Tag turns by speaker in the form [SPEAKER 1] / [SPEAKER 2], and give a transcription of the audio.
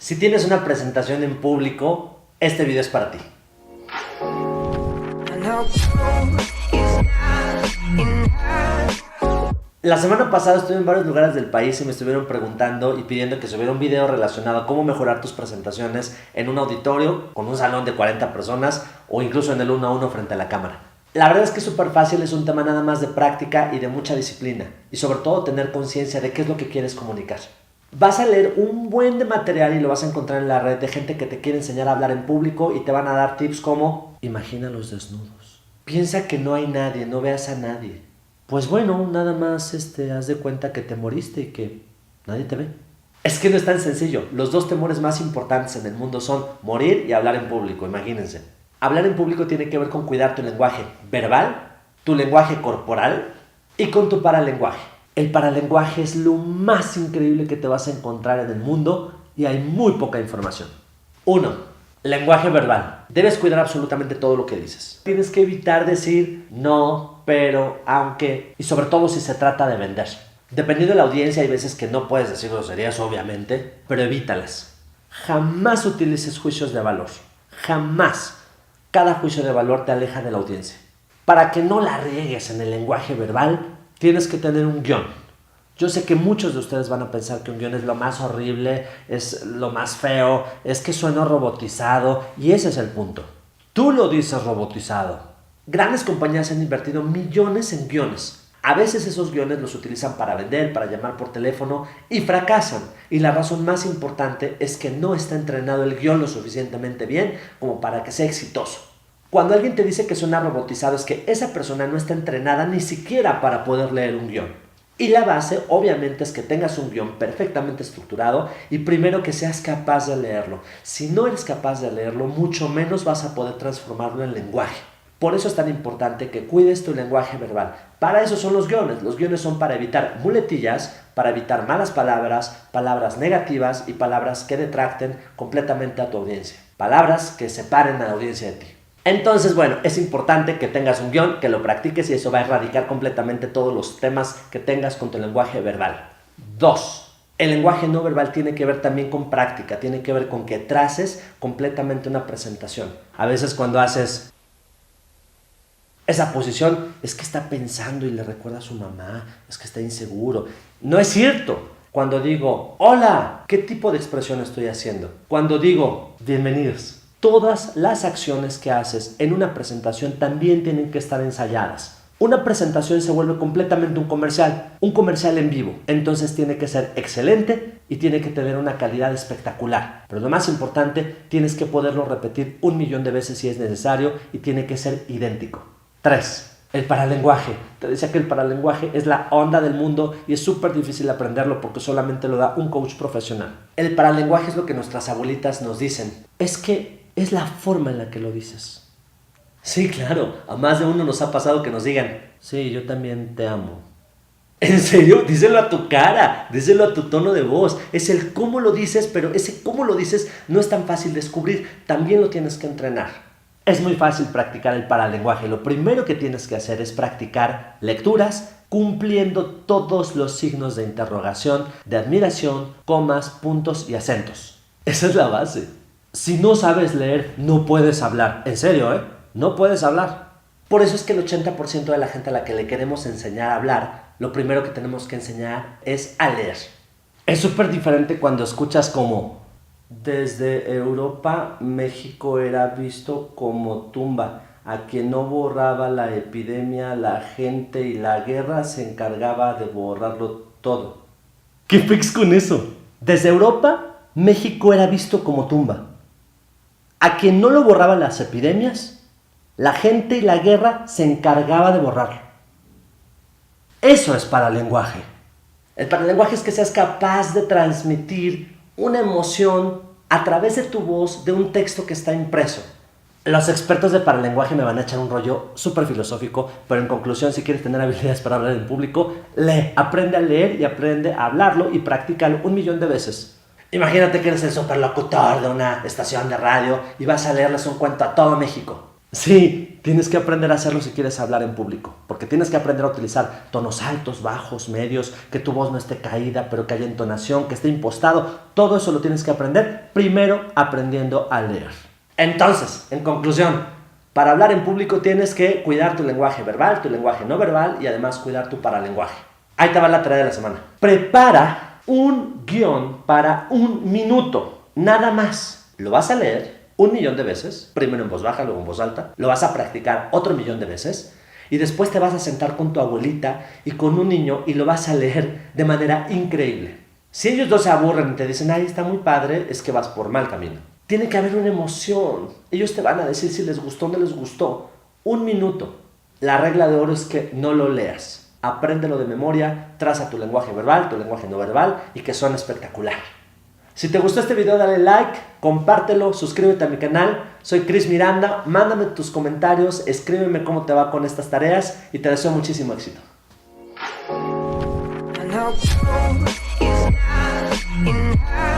[SPEAKER 1] Si tienes una presentación en público, este video es para ti. La semana pasada estuve en varios lugares del país y me estuvieron preguntando y pidiendo que subiera un video relacionado a cómo mejorar tus presentaciones en un auditorio, con un salón de 40 personas o incluso en el 1-a-1 frente a la cámara. La verdad es que es súper fácil, es un tema nada más de práctica y de mucha disciplina y sobre todo tener conciencia de qué es lo que quieres comunicar. Vas a leer un buen de material y lo vas a encontrar en la red de gente que te quiere enseñar a hablar en público y te van a dar tips como: imagina los desnudos, piensa que no hay nadie, no veas a nadie. Pues bueno, nada más haz de cuenta que te moriste y que nadie te ve. Es que no es tan sencillo. Los dos temores más importantes en el mundo son morir y hablar en público, imagínense. Hablar en público tiene que ver con cuidar tu lenguaje verbal, tu lenguaje corporal y con tu paralenguaje. El paralenguaje es lo más increíble que te vas a encontrar en el mundo y hay muy poca información. 1. Lenguaje verbal. Debes cuidar absolutamente todo lo que dices. Tienes que evitar decir no, pero, aunque, y sobre todo si se trata de vender. Dependiendo de la audiencia hay veces que no puedes decir groserías, obviamente, pero evítalas. Jamás utilices juicios de valor. Jamás. Cada juicio de valor te aleja de la audiencia. Para que no la riegues en el lenguaje verbal, tienes que tener un guión. Yo sé que muchos de ustedes van a pensar que un guión es lo más horrible, es lo más feo, es que suena robotizado, y ese es el punto. Tú lo dices robotizado. Grandes compañías han invertido millones en guiones. A veces esos guiones los utilizan para vender, para llamar por teléfono y fracasan. Y la razón más importante es que no está entrenado el guión lo suficientemente bien como para que sea exitoso. Cuando alguien te dice que suena robotizado es que esa persona no está entrenada ni siquiera para poder leer un guión. Y la base obviamente es que tengas un guión perfectamente estructurado y primero que seas capaz de leerlo. Si no eres capaz de leerlo, mucho menos vas a poder transformarlo en lenguaje. Por eso es tan importante que cuides tu lenguaje verbal. Para eso son los guiones. Los guiones son para evitar muletillas, para evitar malas palabras, palabras negativas y palabras que detracten completamente a tu audiencia. Palabras que separen a la audiencia de ti. Entonces, bueno, es importante que tengas un guión, que lo practiques y eso va a erradicar completamente todos los temas que tengas con tu lenguaje verbal. 2. El lenguaje no verbal tiene que ver también con práctica, tiene que ver con que traces completamente una presentación. A veces cuando haces esa posición, es que está pensando y le recuerda a su mamá, es que está inseguro. No es cierto. Cuando digo, hola, ¿qué tipo de expresión estoy haciendo? Cuando digo, bienvenidos. Todas las acciones que haces en una presentación también tienen que estar ensayadas. Una presentación se vuelve completamente un comercial en vivo. Entonces tiene que ser excelente y tiene que tener una calidad espectacular. Pero lo más importante, tienes que poderlo repetir 1.000.000 de veces si es necesario y tiene que ser idéntico. 3. El paralenguaje. Te decía que el paralenguaje es la onda del mundo y es súper difícil aprenderlo porque solamente lo da un coach profesional. El paralenguaje es lo que nuestras abuelitas nos dicen. Es que es la forma en la que lo dices. Sí, claro, a más de uno nos ha pasado que nos digan, sí, yo también te amo. ¿En serio? Díselo a tu cara, díselo a tu tono de voz. Es el cómo lo dices, pero ese cómo lo dices no es tan fácil descubrir. También lo tienes que entrenar. Es muy fácil practicar el paralenguaje. Lo primero que tienes que hacer es practicar lecturas cumpliendo todos los signos de interrogación, de admiración, comas, puntos y acentos. Esa es la base. Si no sabes leer, no puedes hablar. En serio, no puedes hablar. Por eso es que el 80% de la gente a la que le queremos enseñar a hablar, lo primero que tenemos que enseñar es a leer. Es súper diferente cuando escuchas como: desde Europa, México era visto como tumba. A quien no borraba la epidemia, la gente y la guerra se encargaba de borrarlo todo. ¿Qué pex con eso? Desde Europa, México era visto como tumba. A quien no lo borraba las epidemias, la gente y la guerra se encargaba de borrarlo. Eso es paralenguaje. El paralenguaje es que seas capaz de transmitir una emoción a través de tu voz de un texto que está impreso. Los expertos de paralenguaje me van a echar un rollo súper filosófico, pero en conclusión, si quieres tener habilidades para hablar en público, lee, aprende a leer y aprende a hablarlo y practícalo 1.000.000 de veces. Imagínate que eres el superlocutor de una estación de radio y vas a leerles un cuento a todo México. Sí, tienes que aprender a hacerlo si quieres hablar en público, porque tienes que aprender a utilizar tonos altos, bajos, medios, que tu voz no esté caída, pero que haya entonación, que esté impostado. Todo eso lo tienes que aprender primero aprendiendo a leer. Entonces, en conclusión, para hablar en público tienes que cuidar tu lenguaje verbal, tu lenguaje no verbal y además cuidar tu paralenguaje. Ahí te va la tarea de la semana. Prepara un guión para 1 minuto, nada más. Lo vas a leer 1.000.000 de veces, primero en voz baja, luego en voz alta. Lo vas a practicar otro 1.000.000 de veces y después te vas a sentar con tu abuelita y con un niño y lo vas a leer de manera increíble. Si ellos dos se aburren y te dicen, ay, está muy padre, es que vas por mal camino. Tiene que haber una emoción. Ellos te van a decir si les gustó o no les gustó. 1 minuto. La regla de oro es que no lo leas. Apréndelo de memoria, traza tu lenguaje verbal, tu lenguaje no verbal y que suene espectacular. Si te gustó este video, dale like, compártelo, suscríbete a mi canal. Soy Chris Miranda, mándame tus comentarios, escríbeme cómo te va con estas tareas y te deseo muchísimo éxito. I know is not enough.